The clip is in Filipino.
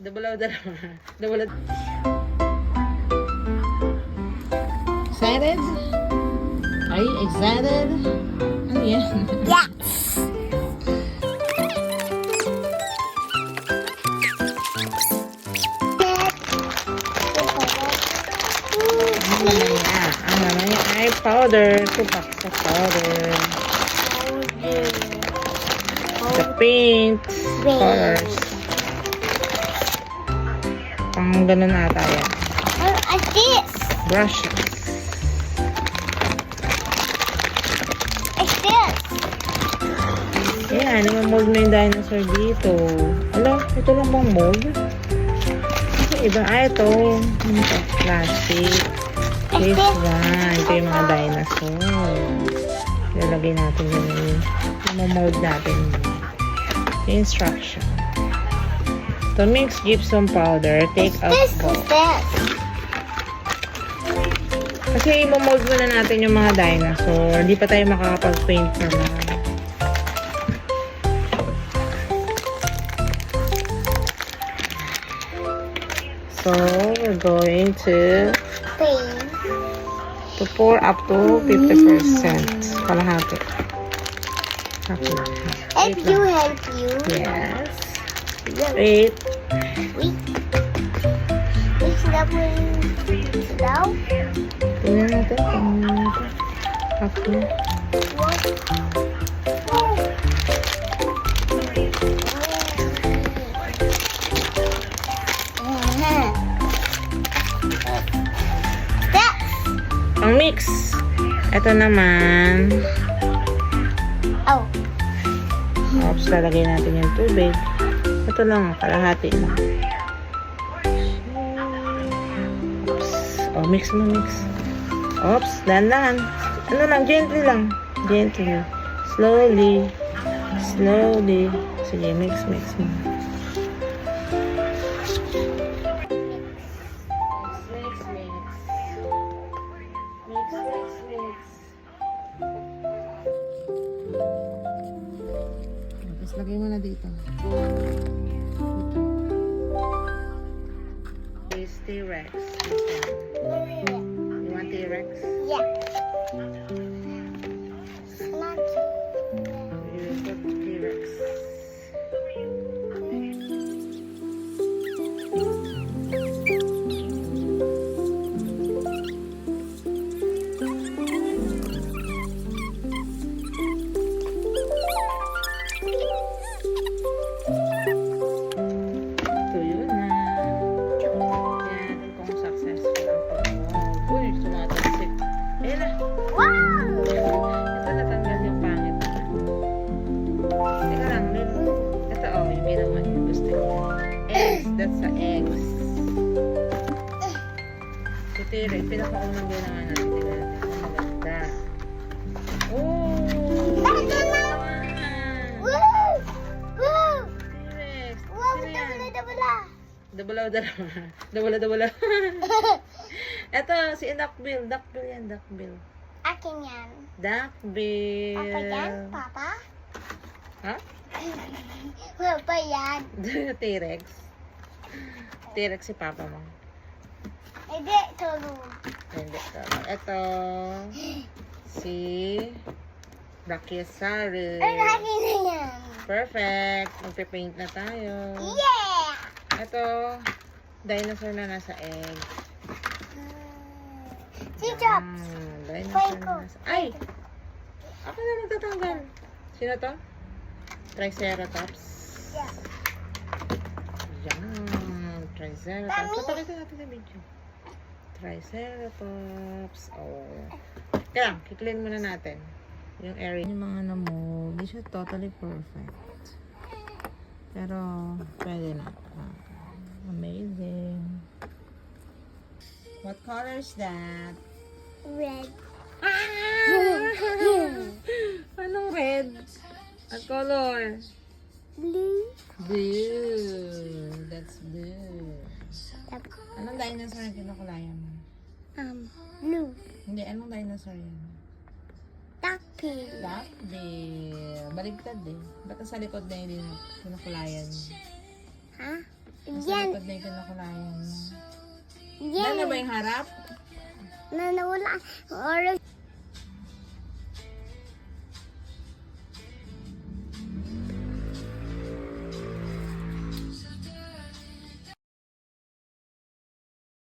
Double. Double. Excited? Are you excited? Ano yan? Yes! Ang laman niya. Ang laman niya ay powder. 2 packs of powder. The pink colors. Pang ganun ata yan. What's this? Brushes. What's this? Ayan, i-mold mo yung dinosaur dito. Alo, ito lang bang mold? Kasi iba, ito. Ano ito? Plastic. This one. Ito yung mga dinosaur. Ilalagay natin yung mold natin. Yung instruction. To mix gypsum powder, take out This bowl. is this. Kasi i-mold muna natin yung mga dinosaur. Hindi pa tayo makakapag-paint naman. So, we're going to pour up to 50%. Kalahati. Help you. Yes. Wait. Wait. It's slow. Tingnan natin kung okay. Ang mix. Ito naman. Oh. Oops, lalagay natin yung tubig. Ito lang, kalahati lang. Oops. Oh, mix mo, mix. Oops, dahan-dahan. Ano lang, gently lang. Gently. Slowly. Slowly. Sige, mix mo. Tapos lagay mo na dito. This T-Rex. You want T-Rex? Yeah. You put T-Rex. Tuyo na. Yan, kung successful ang pag-mold. Uy, sumatalsik. Ayan na. Wow! Ito natanggal yung pangit. Teka lang, ito yung may naman yung gusto niya. Eggs, that's the eggs. Si T-Rex, pinakaunang ginawa natin. Tingnan natin kung maganda. Oh! Ito na! Woo! Woo! T-Rex, Wow, sino yan? double. Double. Ito, si Duckbill. Duckbill yan, Duckbill. Akin yan. Duckbill. Papa yan, Papa? Ha? Papa yan. T-Rex. T-Rex si Papa mo. Hindi, tulog. Hindi. Ito, si Brachiosaurus. Ay, akin na yan. Perfect. Magpipaint na tayo. Yeah! Ito, dinosaur na nasa egg. Si Chops. Dinosaur na nasa... Ay! Ako na magtatanggal. Sino to? Triceratops. Yeah. Yan. Triceratops. Mami! Papakita natin sa video. Triceratops. Oh. Kaya, kiklin muna natin. Yung area. Yung mga na-mold, hindi siya totally perfect. Pero, pwede na. Amazing. What color is that? Red. Anong red? What color? Blue. Blue. That's blue. Anong dinosaur yung kinukulayan mo? Blue. Hindi, anong dinosaur yan? Duckbill. Duckbill. Baligtad eh. Ba't sa likod na yun kinukulayan? Ha? Sa Yan. likod na yung kinakulayan mo. Yan. Dala ba yung harap? Na nawala. Orange.